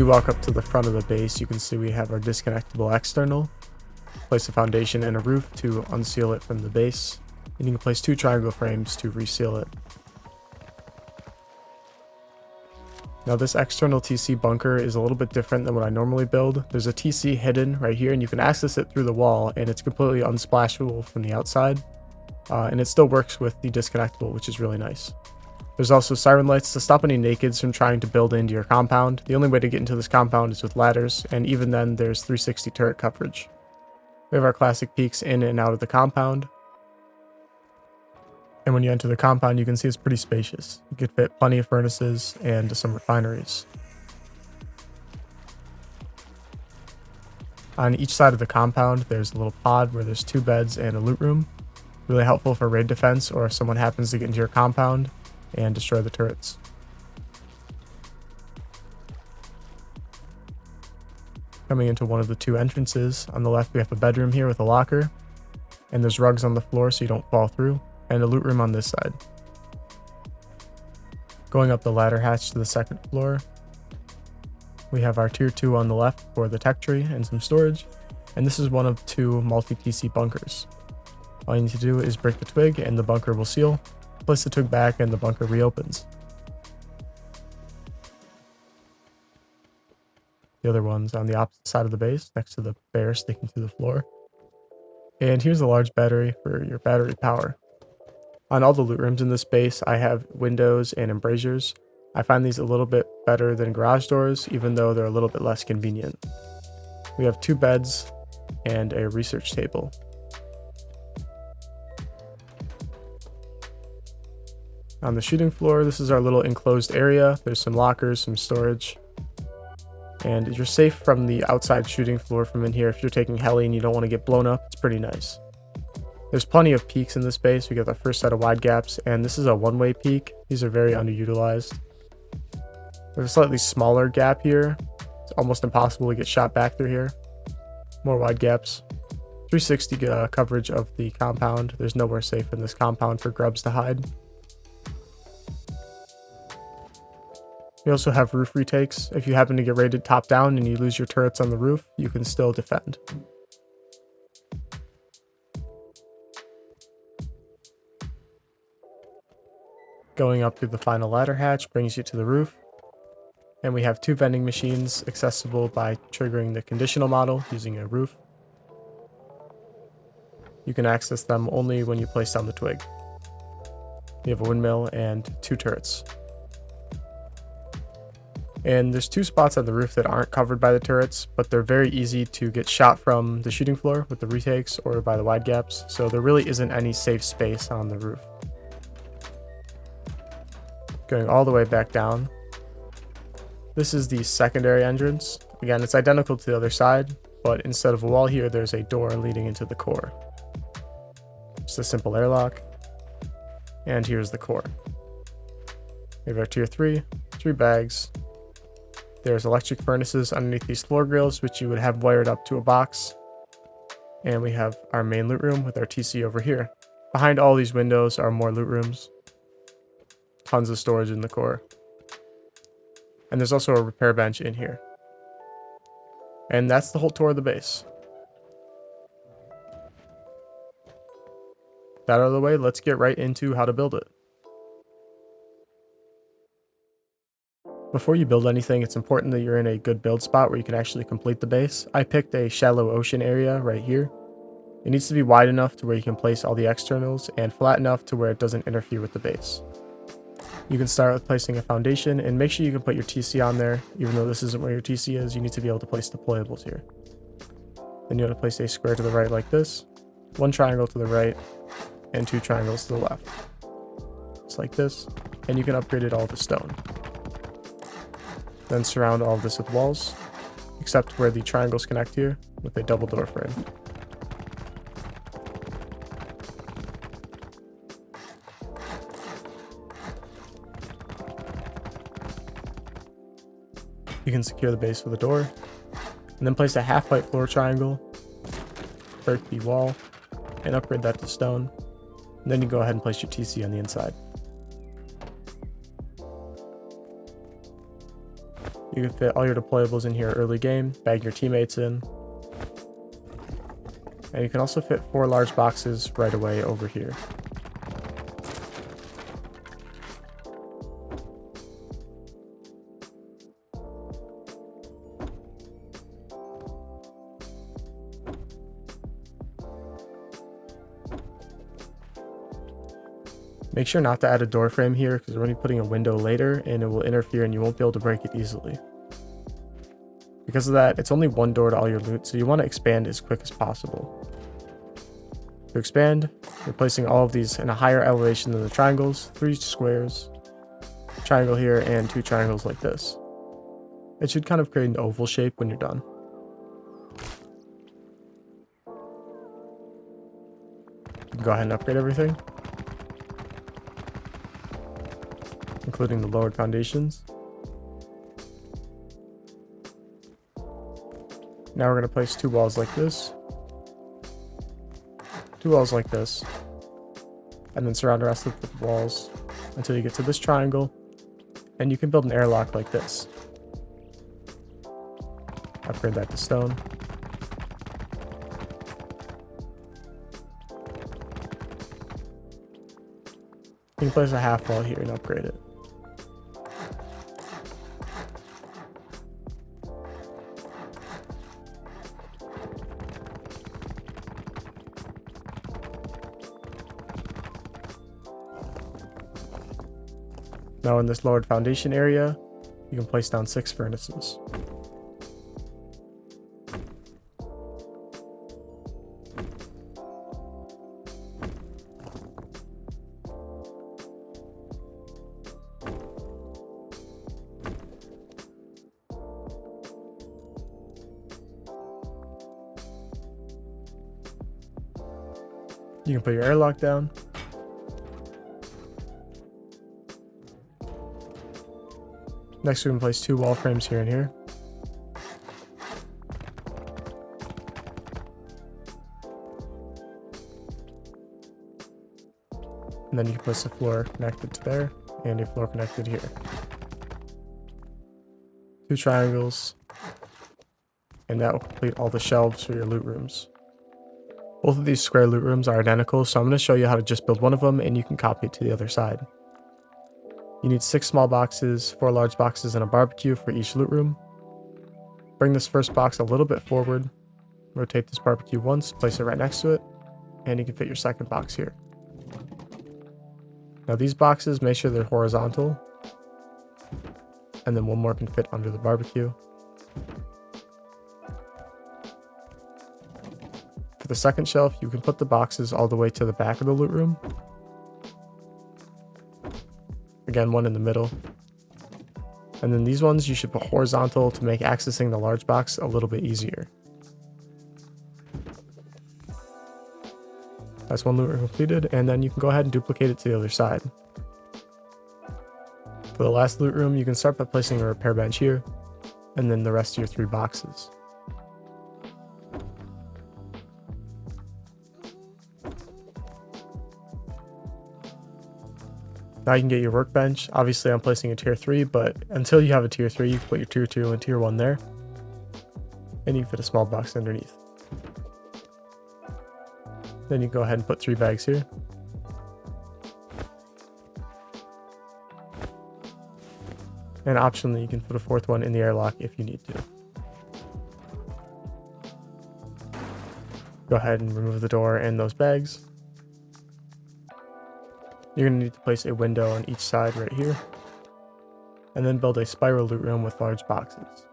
you walk up to the front of the base, you can see we have our disconnectable external. Place a foundation and a roof to unseal it from the base, and you can place 2 triangle frames to reseal it. Now this external TC bunker is a little bit different than what I normally build. There's a TC hidden right here, and you can access it through the wall, and it's completely unsplashable from the outside. And it still works with the disconnectable, which is really nice. There's also siren lights to stop any nakeds from trying to build into your compound. The only way to get into this compound is with ladders, and even then there's 360 turret coverage. We have our classic peaks in and out of the compound. And when you enter the compound, you can see it's pretty spacious. You could fit plenty of furnaces and some refineries. On each side of the compound, there's a little pod where there's 2 beds and a loot room. Really helpful for raid defense or if someone happens to get into your compound and destroy the turrets. Coming into one of the 2 entrances, on the left we have a bedroom here with a locker, and there's rugs on the floor so you don't fall through, and a loot room on this side. Going up the ladder hatch to the 2nd floor, we have our tier 2 on the left for the tech tree and some storage, and this is one of 2 multi-TC bunkers. All you need to do is break the twig and the bunker will seal, place the twig back and the bunker reopens. The other one's on the opposite side of the base, next to the bear sticking through the floor. And here's a large battery for your battery power. On all the loot rooms in this base, I have windows and embrasures. I find these a little bit better than garage doors, even though they're a little bit less convenient. We have 2 beds and a research table. On the shooting floor, this is our little enclosed area. There's some lockers, some storage. And you're safe from the outside shooting floor from in here. If you're taking heli and you don't want to get blown up, it's pretty nice. There's plenty of peaks in this base. We got the first set of wide gaps, and this is a one-way peak. These are very underutilized. There's a slightly smaller gap here. It's almost impossible to get shot back through here. More wide gaps. 360 coverage of the compound. There's nowhere safe in this compound for grubs to hide. We also have roof retakes. If you happen to get raided top down and you lose your turrets on the roof, you can still defend. Going up through the final ladder hatch brings you to the roof. And we have 2 vending machines accessible by triggering the conditional model using a roof. You can access them only when you place down the twig. We have a windmill and 2 turrets. And there's 2 spots on the roof that aren't covered by the turrets, but they're very easy to get shot from the shooting floor with the retakes or by the wide gaps, so there really isn't any safe space on the roof. Going all the way back down, this is the secondary entrance. Again, it's identical to the other side, but instead of a wall here, there's a door leading into the core. Just a simple airlock, and here's the core. We have our tier 3 bags. There's electric furnaces underneath these floor grills, which you would have wired up to a box. And we have our main loot room with our TC over here. Behind all these windows are more loot rooms. Tons of storage in the core. And there's also a repair bench in here. And that's the whole tour of the base. That out of the way, let's get right into how to build it. Before you build anything, it's important that you're in a good build spot where you can actually complete the base. I picked a shallow ocean area right here. It needs to be wide enough to where you can place all the externals and flat enough to where it doesn't interfere with the base. You can start with placing a foundation and make sure you can put your TC on there. Even though this isn't where your TC is, you need to be able to place deployables here. Then you want to place a square to the right like this, 1 triangle to the right, and 2 triangles to the left. Just like this, and you can upgrade it all to stone. Then surround all of this with walls, except where the triangles connect here with a double door frame. You can secure the base with a door, and then place a half-height floor triangle, break the wall, and upgrade that to stone. And then you go ahead and place your TC on the inside. You can fit all your deployables in here early game, bag your teammates in. And you can also fit 4 large boxes right away over here. Make sure not to add a door frame here because we're going to be putting a window later and it will interfere and you won't be able to break it easily. Because of that, it's only one door to all your loot, so you want to expand as quick as possible. To expand, you're placing all of these in a higher elevation than the triangles, 3 squares, triangle here, and 2 triangles like this. It should kind of create an oval shape when you're done. You can go ahead and upgrade everything, including the lowered foundations. Now we're going to place 2 walls like this, 2 walls like this, and then surround the rest of the walls until you get to this triangle, and you can build an airlock like this. Upgrade that to stone. You can place a half wall here and upgrade it. Now in this lowered foundation area, you can place down 6 furnaces. You can put your airlock down. Next, we can place 2 wall frames here and here. And then you can place a floor connected to there and a floor connected here. 2 triangles. And that will complete all the shelves for your loot rooms. Both of these square loot rooms are identical, so I'm going to show you how to just build one of them and you can copy it to the other side. You need 6 small boxes, 4 large boxes, and a barbecue for each loot room. Bring this first box a little bit forward, rotate this barbecue once, place it right next to it, and you can fit your second box here. Now these boxes, make sure they're horizontal, and then one more can fit under the barbecue. For the second shelf, you can put the boxes all the way to the back of the loot room. Again, one in the middle. And then these ones you should put horizontal to make accessing the large box a little bit easier. That's one loot room completed, and then you can go ahead and duplicate it to the other side. For the last loot room, you can start by placing a repair bench here, and then the rest of your 3 boxes. Now you can get your workbench. Obviously I'm placing a tier 3, but until you have a tier 3, you can put your tier 2 and tier 1 there. And you can fit a small box underneath. Then you can go ahead and put 3 bags here. And optionally you can put a 4th one in the airlock if you need to. Go ahead and remove the door and those bags. You're going to need to place a window on each side right here, and then build a spiral loot room with large boxes.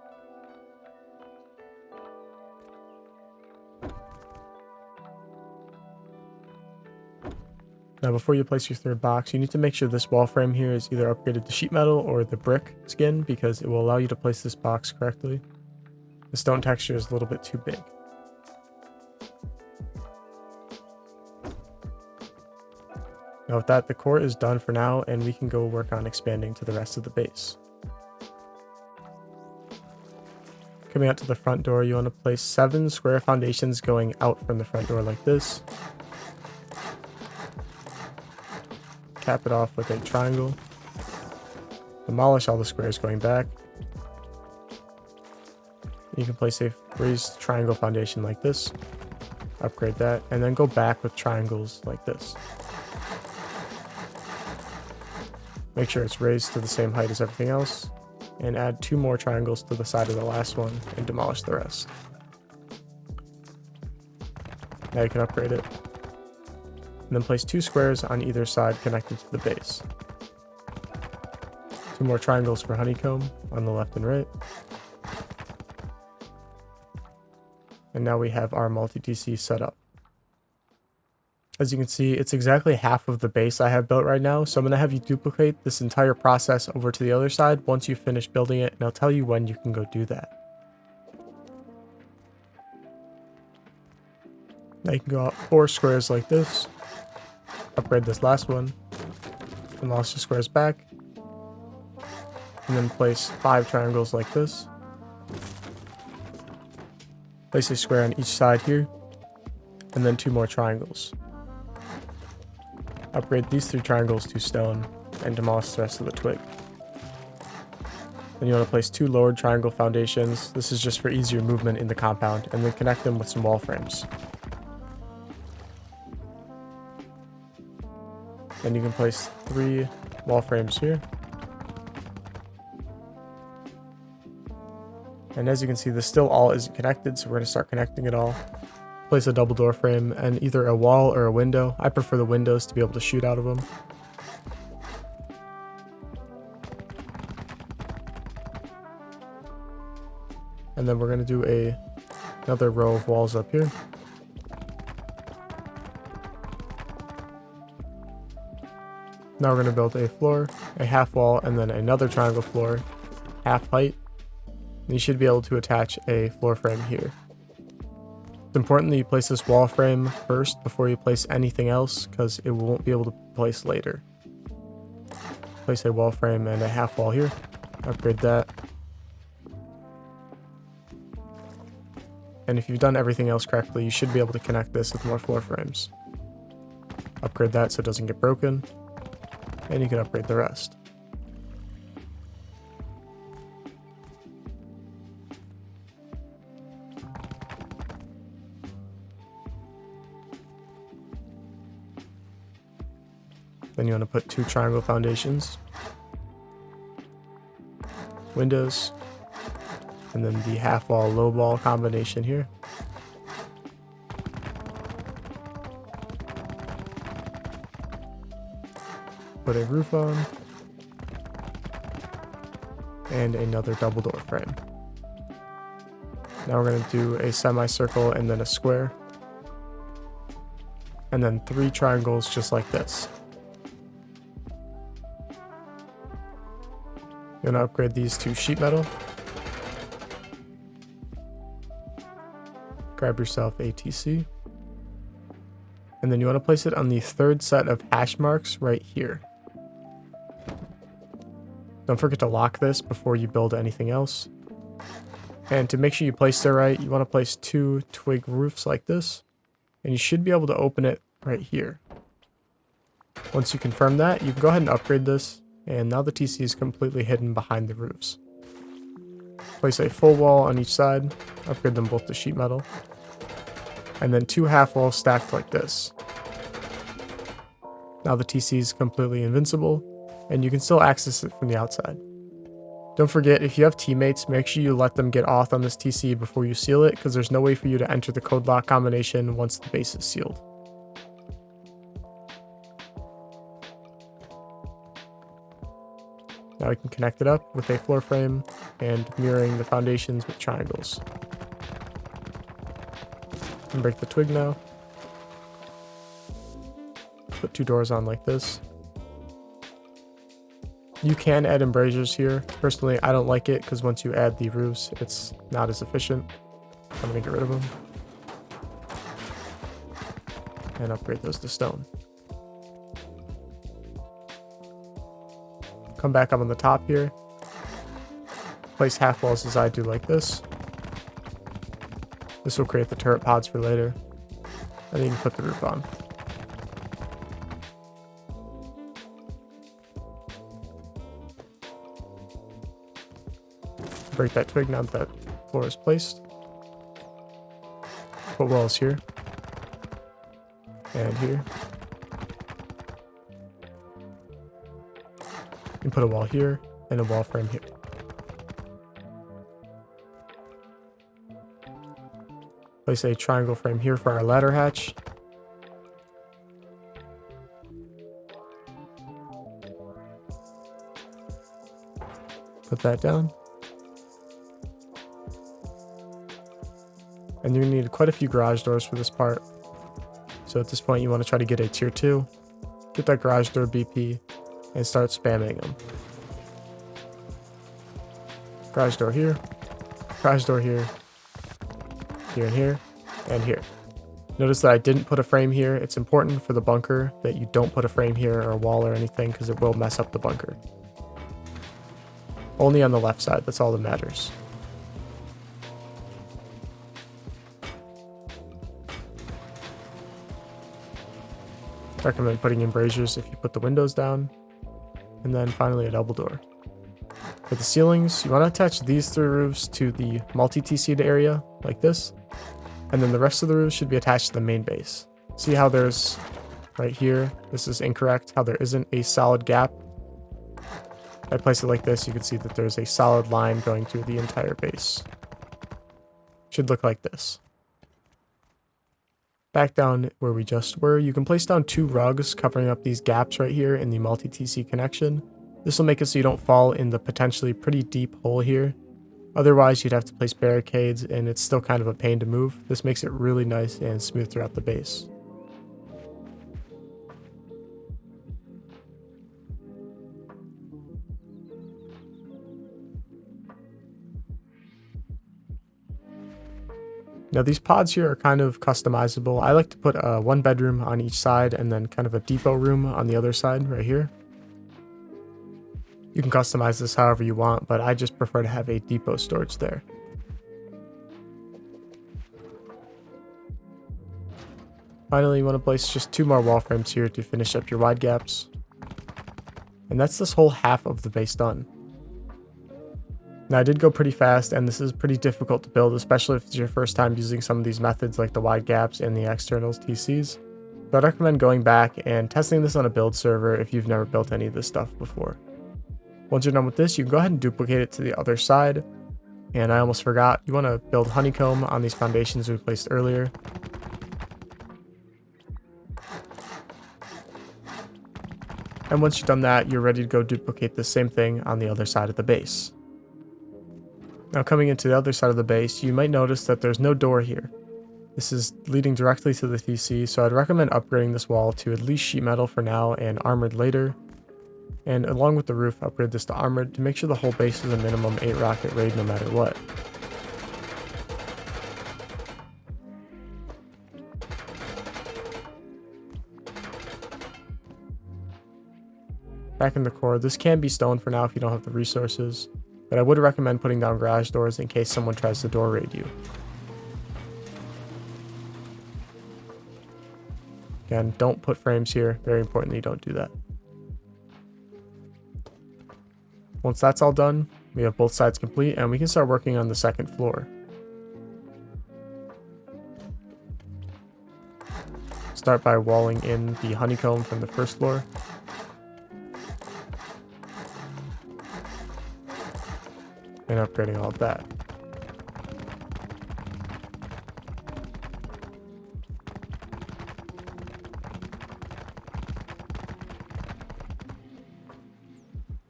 Now before you place your 3rd box, you need to make sure this wall frame here is either upgraded to sheet metal or the brick skin, because it will allow you to place this box correctly. The stone texture is a little bit too big. Now with that, the core is done for now, and we can go work on expanding to the rest of the base. Coming out to the front door, you want to place 7 square foundations going out from the front door like this. Cap it off with a triangle. Demolish all the squares going back. You can place a raised triangle foundation like this, upgrade that, and then go back with triangles like this. Make sure it's raised to the same height as everything else, and add 2 more triangles to the side of the last one and demolish the rest. Now you can upgrade it. And then place 2 squares on either side connected to the base. 2 more triangles for honeycomb on the left and right. And now we have our multi-TC set up. As you can see, it's exactly half of the base I have built right now, so I'm going to have you duplicate this entire process over to the other side once you finish building it, and I'll tell you when you can go do that. Now you can go out 4 squares like this, upgrade this last one, demolish the squares back, and then place 5 triangles like this. Place a square on each side here, and then 2 more triangles. Upgrade these 3 triangles to stone, and demolish the rest of the twig. Then you want to place 2 lowered triangle foundations. This is just for easier movement in the compound, and then connect them with some wall frames. Then you can place 3 wall frames here. And as you can see, this still all isn't connected, so we're going to start connecting it all. Place a double door frame and either a wall or a window. I prefer the windows to be able to shoot out of them. And then we're going to do another row of walls up here. Now we're going to build a floor, a half wall, and then another triangle floor, half height. And you should be able to attach a floor frame here. It's important that you place this wall frame first before you place anything else, because it won't be able to place later. Place a wall frame and a half wall here. Upgrade that. And if you've done everything else correctly, you should be able to connect this with more floor frames. Upgrade that so it doesn't get broken. And you can upgrade the rest. Then you want to put 2 triangle foundations, windows, and then the half wall low wall combination here. Put a roof on, and another double door frame. Now we're going to do a semicircle and then a square, and then 3 triangles just like this. You're going to upgrade these to sheet metal. Grab yourself a TC. And then you want to place it on the 3rd set of hash marks right here. Don't forget to lock this before you build anything else. And to make sure you place it right, you want to place 2 twig roofs like this. And you should be able to open it right here. Once you confirm that, you can go ahead and upgrade this. And now the TC is completely hidden behind the roofs. Place a full wall on each side, upgrade them both to sheet metal, and then 2 half walls stacked like this. Now the TC is completely invincible, and you can still access it from the outside. Don't forget, if you have teammates, make sure you let them get auth on this TC before you seal it, because there's no way for you to enter the code lock combination once the base is sealed. Now we can connect it up with a floor frame and mirroring the foundations with triangles. And break the twig now. Put 2 doors on like this. You can add embrasures here. Personally, I don't like it because once you add the roofs, it's not as efficient. I'm going to get rid of them. And upgrade those to stone. Come back up on the top here. Place half walls as I do like this. This will create the turret pods for later. And then you can put the roof on. Break that twig now that floor is placed. Put walls here. And here. And put a wall here and a wall frame here. Place a triangle frame here for our ladder hatch. Put that down. And you're going to need quite a few garage doors for this part. So at this point you want to try to get a tier 2. Get that garage door BP and start spamming them. Garage door here. Garage door here. Here and here. And here. Notice that I didn't put a frame here. It's important for the bunker that you don't put a frame here or a wall or anything because it will mess up the bunker. Only on the left side, that's all that matters. Recommend putting in braziers if you put the windows down. And then finally a double door. For the ceilings, you want to attach these 3 roofs to the multi-TC'd area, like this. And then the rest of the roofs should be attached to the main base. See how there's, right here, this is incorrect, how there isn't a solid gap. If I place it like this, you can see that there's a solid line going through the entire base. Should look like this. Back down where we just were, you can place down 2 rugs covering up these gaps right here in the multi-TC connection. This will make it so you don't fall in the potentially pretty deep hole here. Otherwise, you'd have to place barricades and it's still kind of a pain to move. This makes it really nice and smooth throughout the base. Now these pods here are kind of customizable. I like to put a 1 bedroom on each side and then kind of a depot room on the other side right here. You can customize this however you want, but I just prefer to have a depot storage there. Finally, you want to place just 2 more wall frames here to finish up your wide gaps. And that's this whole half of the base done. Now I did go pretty fast and this is pretty difficult to build, especially if it's your first time using some of these methods like the wide gaps and the externals TCs. So I'd recommend going back and testing this on a build server if you've never built any of this stuff before. Once you're done with this, you can go ahead and duplicate it to the other side. And I almost forgot, you want to build honeycomb on these foundations we placed earlier. And once you've done that, you're ready to go duplicate the same thing on the other side of the base. Now coming into the other side of the base, you might notice that there's no door here. This is leading directly to the TC, so I'd recommend upgrading this wall to at least sheet metal for now and armored later. And along with the roof, upgrade this to armored to make sure the whole base is a minimum 8 rocket raid no matter what. Back in the core, this can be stone for now if you don't have the resources, but I would recommend putting down garage doors in case someone tries to door raid you. Again, don't put frames here, very importantly don't do that. Once that's all done, we have both sides complete and we can start working on the second floor. Start by walling in the honeycomb from the first floor. And upgrading all of that.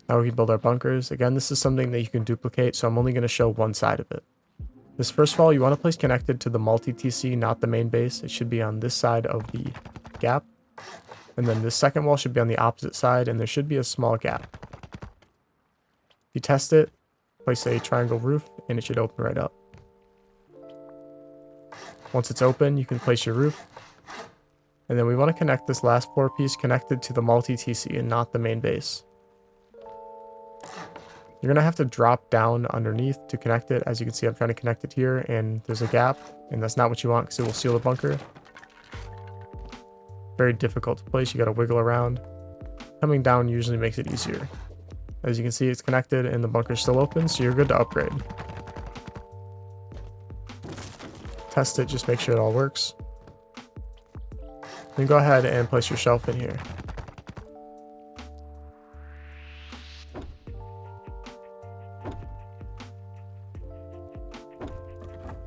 Now we can build our bunkers. Again, this is something that you can duplicate, so I'm only going to show one side of it. This first wall you want to place connected to the multi-TC, not the main base. It should be on this side of the gap. And then this second wall should be on the opposite side, and there should be a small gap. If you test it, place a triangle roof, and it should open right up. Once it's open, you can place your roof. And then we want to connect this last floor piece connected to the multi-TC and not the main base. You're going to have to drop down underneath to connect it. As you can see, I'm trying to connect it here, and there's a gap, and that's not what you want because it will seal the bunker. Very difficult to place. You got to wiggle around. Coming down usually makes it easier. As you can see, it's connected and the bunker's still open, so you're good to upgrade. test it, just make sure it all works. Then go ahead and place your shelf in here.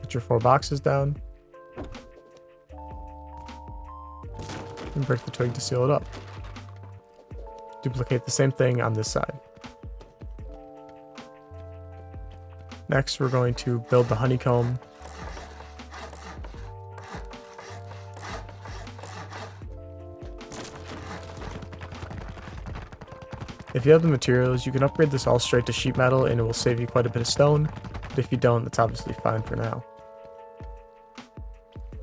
Put your 4 boxes down. And break the twig to seal it up. Duplicate the same thing on this side. Next, we're going to build the honeycomb. If you have the materials, you can upgrade this all straight to sheet metal and it will save you quite a bit of stone, but if you don't, that's obviously fine for now.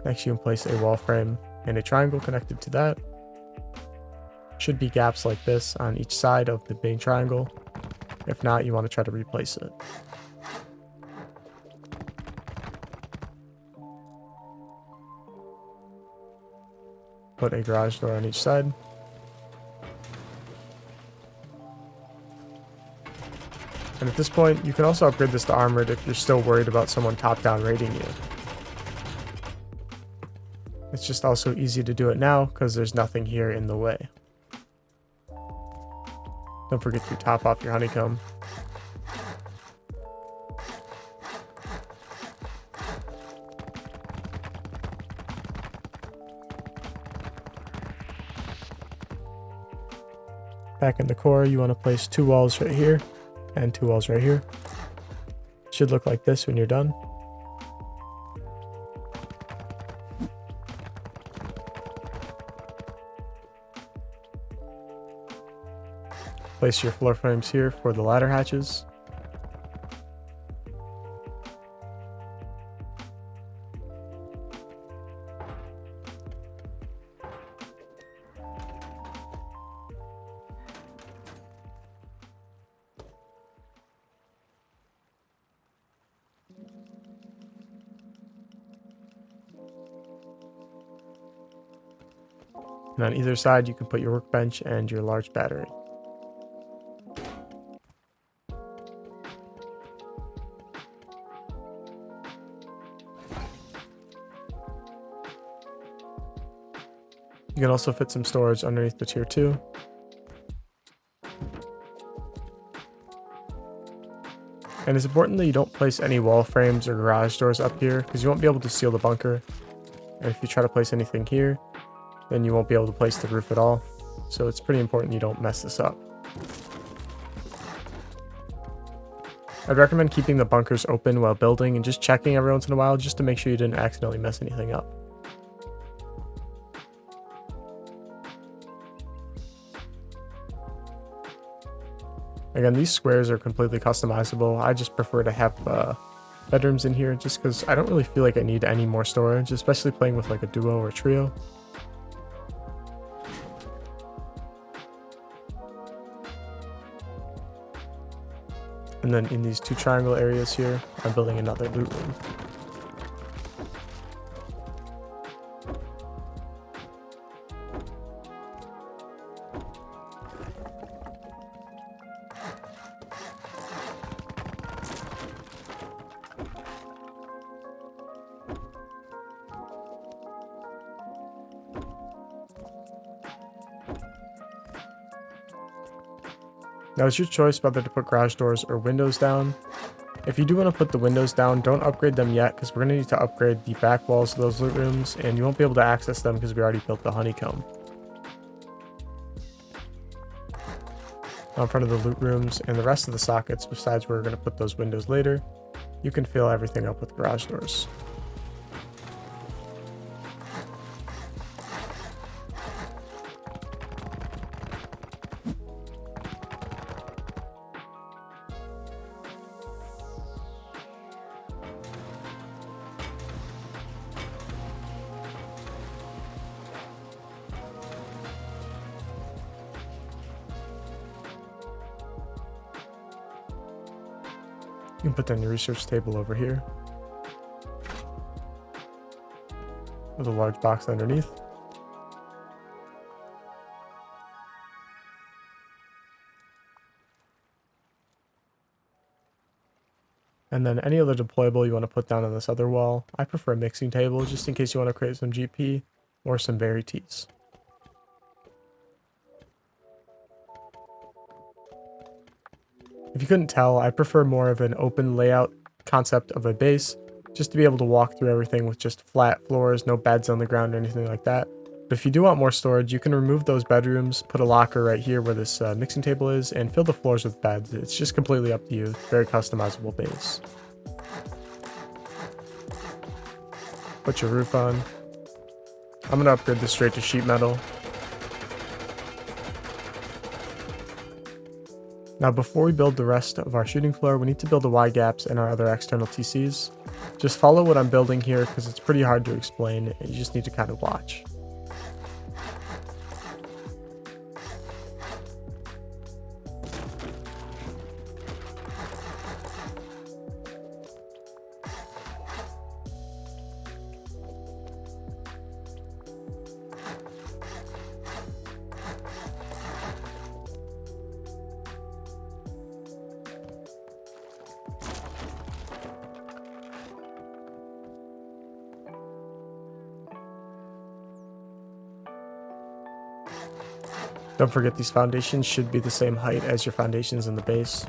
Next, you can place a wall frame and a triangle connected to that. Should be gaps like this on each side of the main triangle. If not, you want to try to replace it. Put a garage door on each side. And at this point, you can also upgrade this to armored if you're still worried about someone top-down raiding you. It's just also easy to do it now because there's nothing here in the way. Don't forget to top off your honeycomb. Back in the core, you want to place 2 walls right here and 2 walls right here. Should look like this when you're done. Place your floor frames here for the ladder hatches. And on either side, you can put your workbench and your large battery. You can also fit some storage underneath the tier 2. And it's important that you don't place any wall frames or garage doors up here because you won't be able to seal the bunker. And if you try to place anything here, then you won't be able to place the roof at all. So it's pretty important you don't mess this up. I'd recommend keeping the bunkers open while building and just checking every once in a while just to make sure you didn't accidentally mess anything up. Again, these squares are completely customizable. I just prefer to have bedrooms in here just because I don't really feel like I need any more storage, especially playing with like a duo or trio. And then in these 2 triangle areas here, I'm building another loot room. Now it's your choice whether to put garage doors or windows down. If you do want to put the windows down, don't upgrade them yet because we're going to need to upgrade the back walls of those loot rooms and you won't be able to access them because we already built the honeycomb. Now in front of the loot rooms and the rest of the sockets, besides where we're going to put those windows later, you can fill everything up with garage doors. You can put down your research table over here with a large box underneath. And then any other deployable you want to put down on this other wall. I prefer a mixing table just in case you want to create some GP or some berry teas. If you couldn't tell, I prefer more of an open layout concept of a base, just to be able to walk through everything with just flat floors, no beds on the ground or anything like that. But if you do want more storage, you can remove those bedrooms, put a locker right here where this mixing table is, and fill the floors with beds. It's just completely up to you. Very customizable base. Put your roof on. I'm going to upgrade this straight to sheet metal. Now before we build the rest of our shooting floor, we need to build the Y gaps and our other external TCs. Just follow what I'm building here because it's pretty hard to explain, and you just need to kind of watch. Don't forget these foundations should be the same height as your foundations in the base.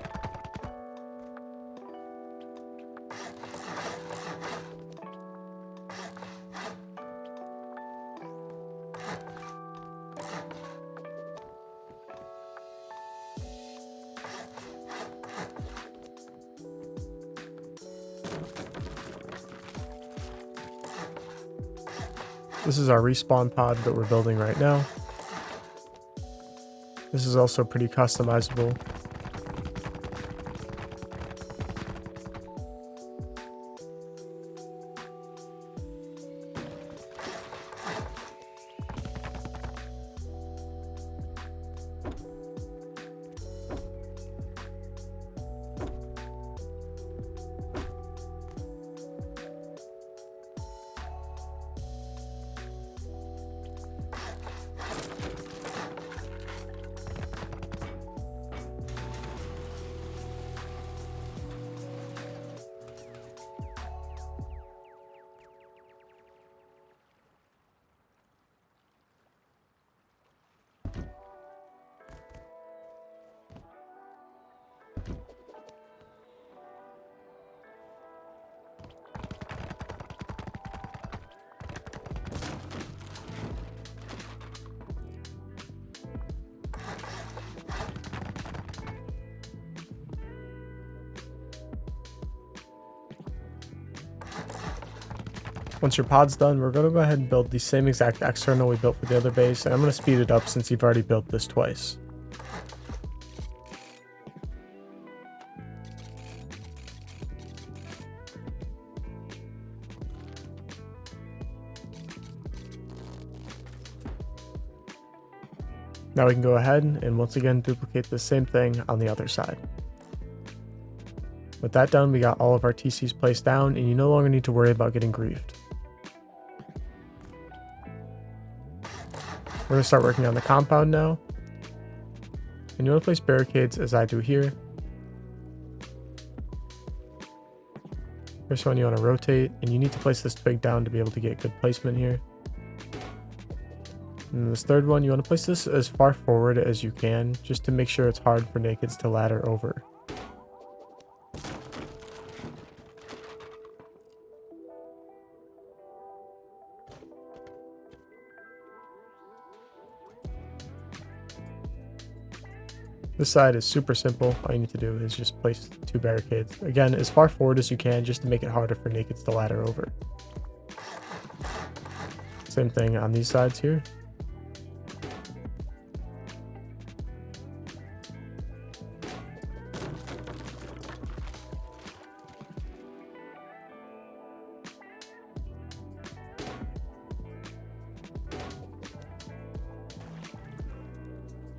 This is our respawn pod that we're building right now. This is also pretty customizable. Once your pod's done, we're going to go ahead and build the same exact external we built for the other base, and I'm going to speed it up since you've already built this twice. Now we can go ahead and once again duplicate the same thing on the other side. With that done, we got all of our TCs placed down, and you no longer need to worry about getting griefed. We're going to start working on the compound now. And you want to place barricades as I do here. First one you want to rotate, and you need to place this twig down to be able to get good placement here. And this third one, you want to place this as far forward as you can, just to make sure it's hard for nakeds to ladder over. This side is super simple. All you need to do is just place 2 barricades. Again, as far forward as you can, just to make it harder for nakeds to ladder over. Same thing on these sides here.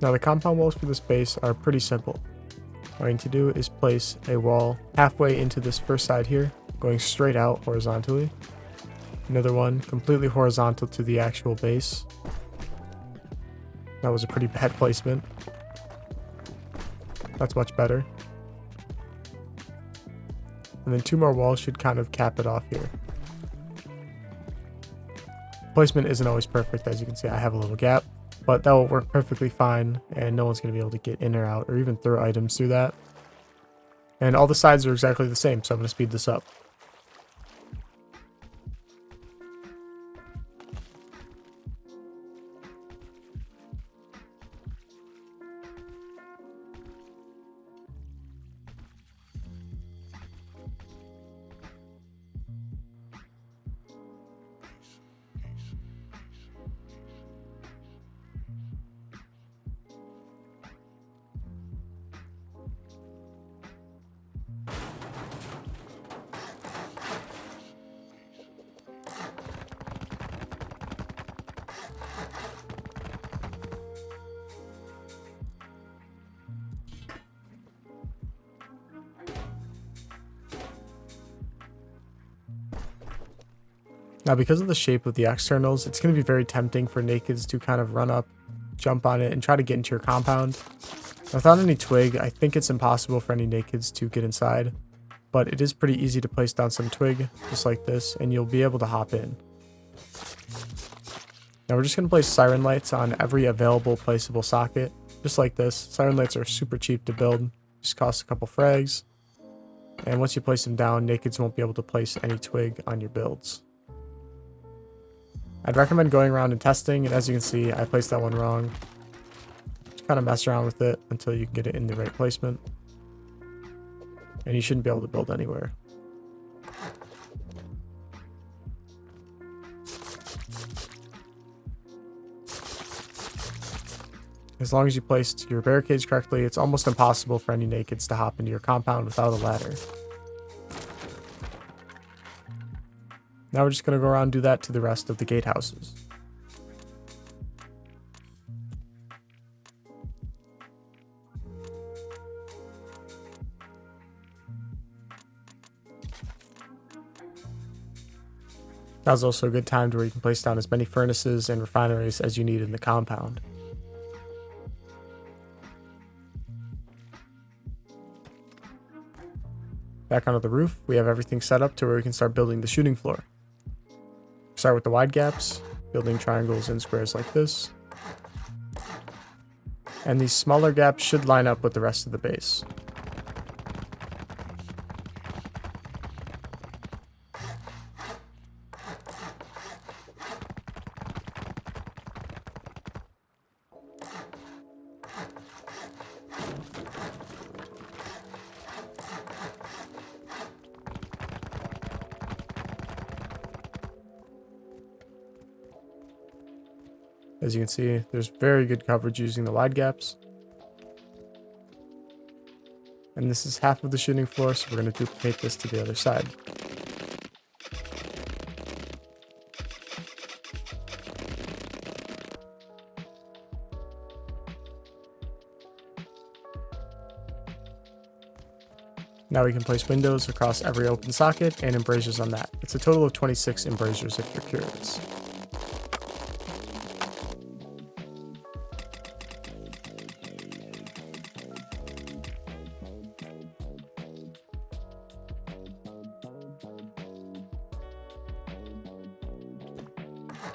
Now the compound walls for this base are pretty simple. All you need to do is place a wall halfway into this first side here, going straight out horizontally. Another one completely horizontal to the actual base. That was a pretty bad placement. That's much better. And then 2 more walls should kind of cap it off here. Placement isn't always perfect. As you can see, I have a little gap, but that will work perfectly fine, and no one's going to be able to get in or out or even throw items through that. And all the sides are exactly the same, so I'm going to speed this up. Now, because of the shape of the externals, it's going to be very tempting for nakeds to kind of run up, jump on it, and try to get into your compound. Without any twig, I think it's impossible for any nakeds to get inside, but it is pretty easy to place down some twig, just like this, and you'll be able to hop in. Now we're just going to place siren lights on every available placeable socket, just like this. Siren lights are super cheap to build, just cost a couple frags, and once you place them down, nakeds won't be able to place any twig on your builds. I'd recommend going around and testing, and as you can see, I placed that one wrong. Just kind of mess around with it until you can get it in the right placement. And you shouldn't be able to build anywhere. As long as you placed your barricades correctly, it's almost impossible for any nakeds to hop into your compound without a ladder. Now we're just going to go around and do that to the rest of the gatehouses. Now's also a good time to where you can place down as many furnaces and refineries as you need in the compound. Back onto the roof, we have everything set up to where we can start building the shooting floor. Start with the wide gaps, building triangles and squares like this. And these smaller gaps should line up with the rest of the base. As you can see, there's very good coverage using the wide gaps. And this is half of the shooting floor, so we're going to duplicate this to the other side. Now we can place windows across every open socket and embrasures on that. It's a total of 26 embrasures if you're curious.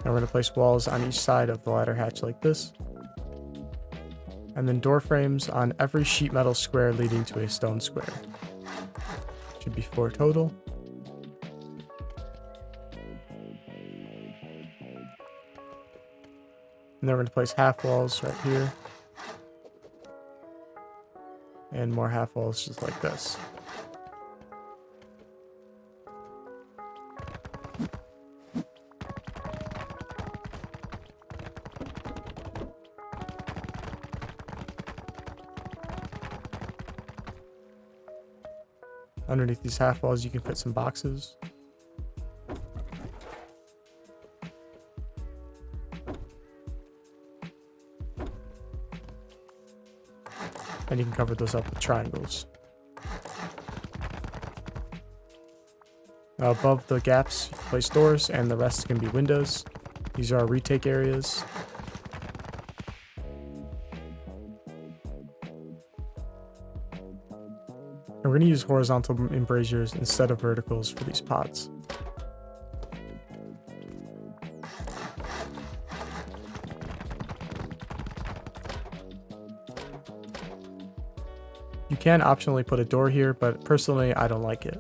Now we're going to place walls on each side of the ladder hatch like this. And then door frames on every sheet metal square leading to a stone square. Should be 4 total. And then we're going to place half walls right here. And more half walls just like this. Underneath these half walls, you can fit some boxes. And you can cover those up with triangles. Now above the gaps, you can place doors, and the rest can be windows. These are our retake areas. And we're going to use horizontal embrasures instead of verticals for these pods. You can optionally put a door here, but personally I don't like it.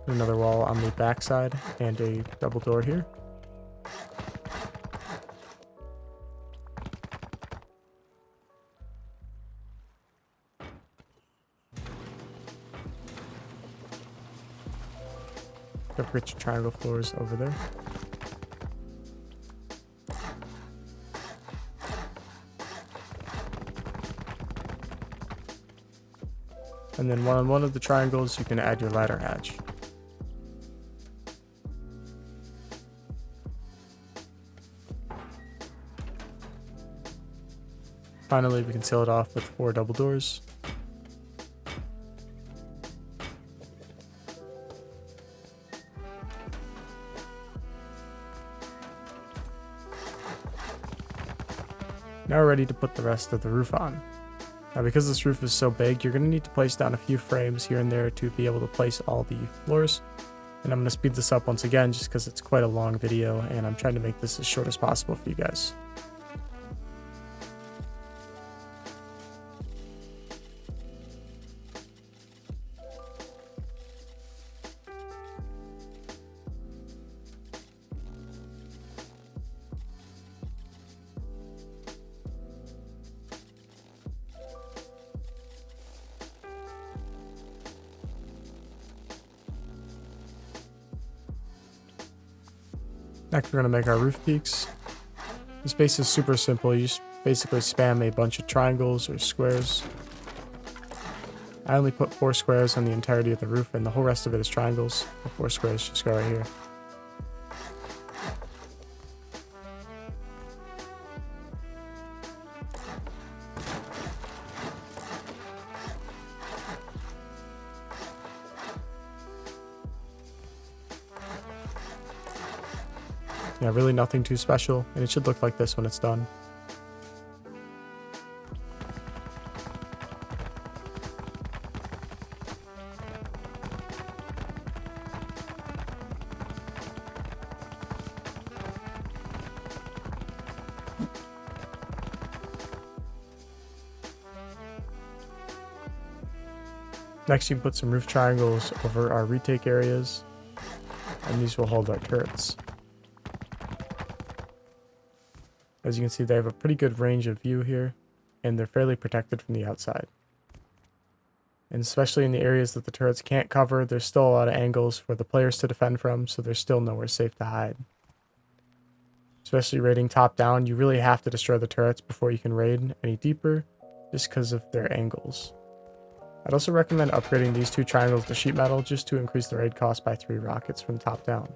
Another wall on the back side and a double door here. Don't forget your triangle floors over there. And then on one of the triangles, you can add your ladder hatch. Finally, we can seal it off with 4 double doors. Now we're ready to put the rest of the roof on. Now because this roof is so big, you're going to need to place down a few frames here and there to be able to place all the floors. And I'm going to speed this up once again just because it's quite a long video and I'm trying to make this as short as possible for you guys. Next, we're going to make our roof peaks. This base is super simple. You just basically spam a bunch of triangles or squares. I only put 4 squares on the entirety of the roof, and the whole rest of it is triangles. The 4 squares just go right here. Yeah, really nothing too special, and it should look like this when it's done. Next, you can put some roof triangles over our retake areas, and these will hold our turrets. As you can see, they have a pretty good range of view here, and they're fairly protected from the outside. And especially in the areas that the turrets can't cover, there's still a lot of angles for the players to defend from, so there's still nowhere safe to hide. Especially raiding top down, you really have to destroy the turrets before you can raid any deeper, just because of their angles. I'd also recommend upgrading these 2 triangles to sheet metal just to increase the raid cost by 3 rockets from top down.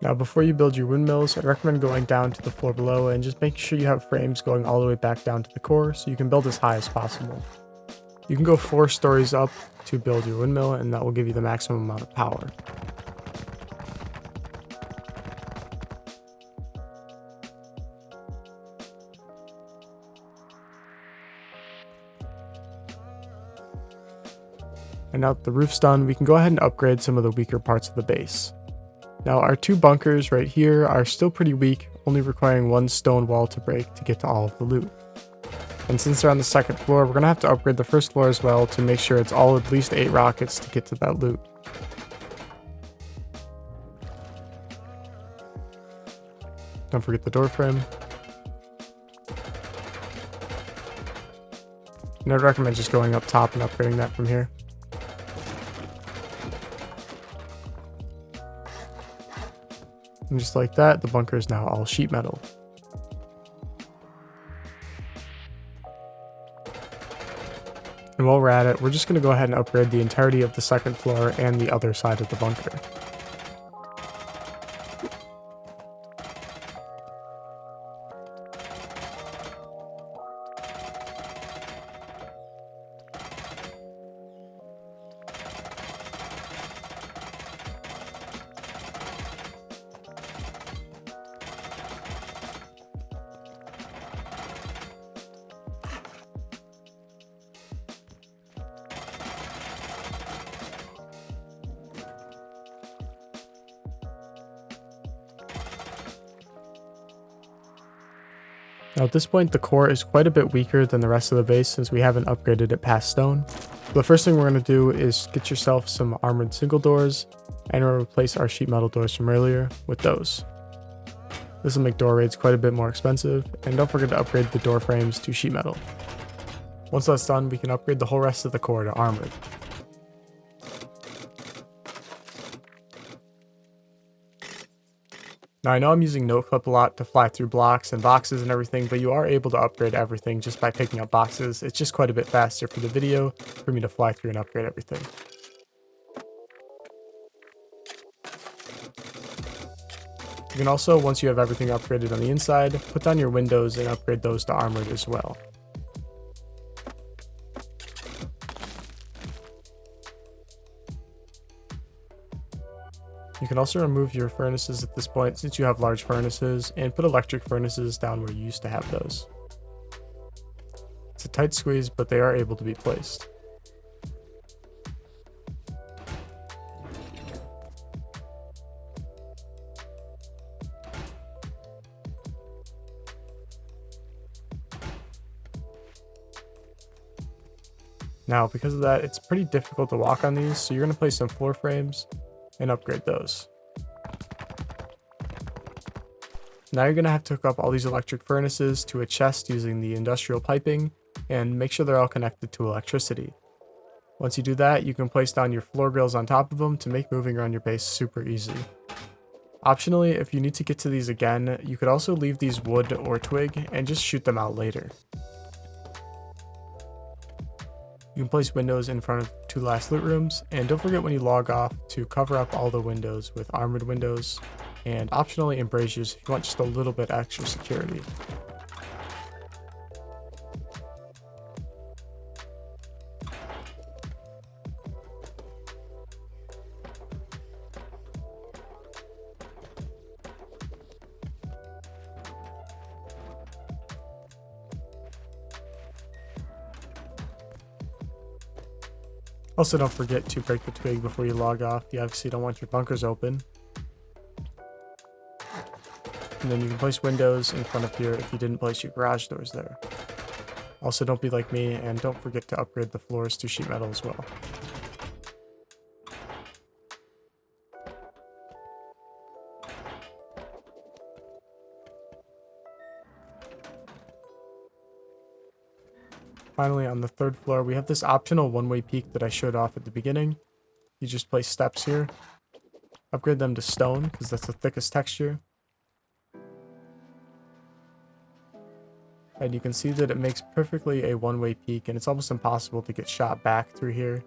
Now before you build your windmills, I'd recommend going down to the floor below and just making sure you have frames going all the way back down to the core so you can build as high as possible. You can go 4 stories up to build your windmill, and that will give you the maximum amount of power. And now that the roof's done, we can go ahead and upgrade some of the weaker parts of the base. Now our 2 bunkers right here are still pretty weak, only requiring 1 stone wall to break to get to all of the loot. And since they're on the 2nd floor, we're going to have to upgrade the 1st floor as well to make sure it's all at least 8 rockets to get to that loot. Don't forget the door frame. And I'd recommend just going up top and upgrading that from here. And just like that, the bunker is now all sheet metal. And while we're at it, we're just going to go ahead and upgrade the entirety of the 2nd floor and the other side of the bunker. Now at this point, the core is quite a bit weaker than the rest of the base since we haven't upgraded it past stone. So the first thing we're going to do is get yourself some armored single doors, and we'll replace our sheet metal doors from earlier with those. This will make door raids quite a bit more expensive, and don't forget to upgrade the door frames to sheet metal. Once that's done, we can upgrade the whole rest of the core to armored. Now I know I'm using no clip a lot to fly through blocks and boxes and everything, but you are able to upgrade everything just by picking up boxes. It's just quite a bit faster for the video for me to fly through and upgrade everything. You can also, once you have everything upgraded on the inside, put down your windows and upgrade those to armored as well. You can also remove your furnaces at this point since you have large furnaces, and put electric furnaces down where you used to have those. It's a tight squeeze, but they are able to be placed. Now, because of that, it's pretty difficult to walk on these, so you're going to place some floor frames and upgrade those. Now you're going to have to hook up all these electric furnaces to a chest using the industrial piping, and make sure they're all connected to electricity. Once you do that, you can place down your floor grills on top of them to make moving around your base super easy. Optionally, if you need to get to these again, you could also leave these wood or twig and just shoot them out later. You can place windows in front of the 2 last loot rooms, and don't forget when you log off to cover up all the windows with armored windows, and optionally embrasures if you want just a little bit extra security. Also, don't forget to break the twig before you log off. You obviously don't want your bunkers open. And then you can place windows in front of here if you didn't place your garage doors there. Also, don't be like me, and don't forget to upgrade the floors to sheet metal as well. Finally, on the 3rd floor, we have this optional one-way peak that I showed off at the beginning. You just place steps here, upgrade them to stone because that's the thickest texture. And you can see that it makes perfectly a one-way peak, and it's almost impossible to get shot back through here.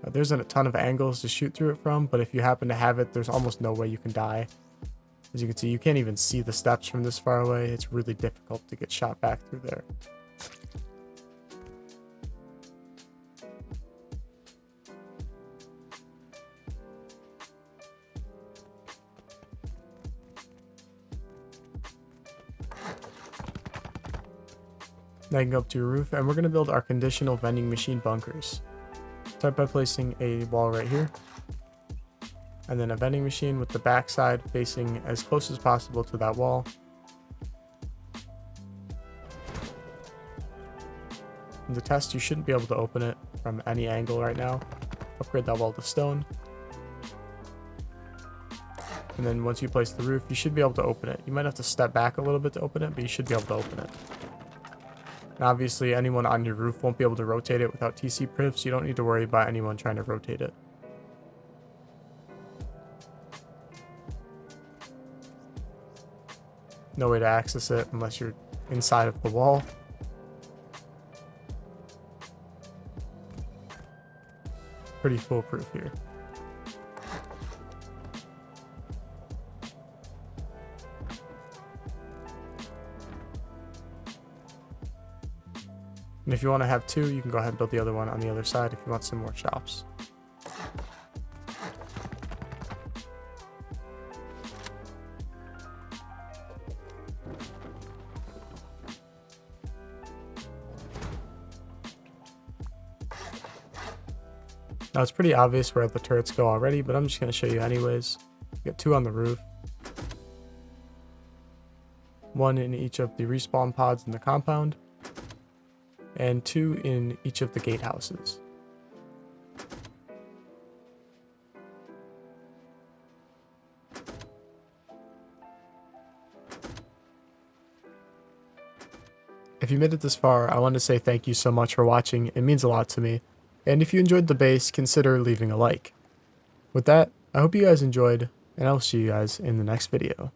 There's a ton of angles to shoot through it from, but if you happen to have it, there's almost no way you can die. As you can see, you can't even see the steps from this far away. It's really difficult to get shot back through there. Now you can go up to your roof, and we're going to build our conditional vending machine bunkers. Start by placing a wall right here, and then a vending machine with the back side facing as close as possible to that wall. In the test, you shouldn't be able to open it from any angle right now. Upgrade that wall to stone. And then once you place the roof, you should be able to open it. You might have to step back a little bit to open it, but you should be able to open it. And obviously, anyone on your roof won't be able to rotate it without TC privs, so you don't need to worry about anyone trying to rotate it. No way to access it unless you're inside of the wall. Pretty foolproof here. And if you want to have 2, you can go ahead and build the other one on the other side if you want some more shops. Now it's pretty obvious where the turrets go already, but I'm just going to show you anyways. You got 2 on the roof. 1 in each of the respawn pods in the compound, and 2 in each of the gatehouses. If you made it this far, I want to say thank you so much for watching. It means a lot to me. And if you enjoyed the base, consider leaving a like. With that, I hope you guys enjoyed, and I'll see you guys in the next video.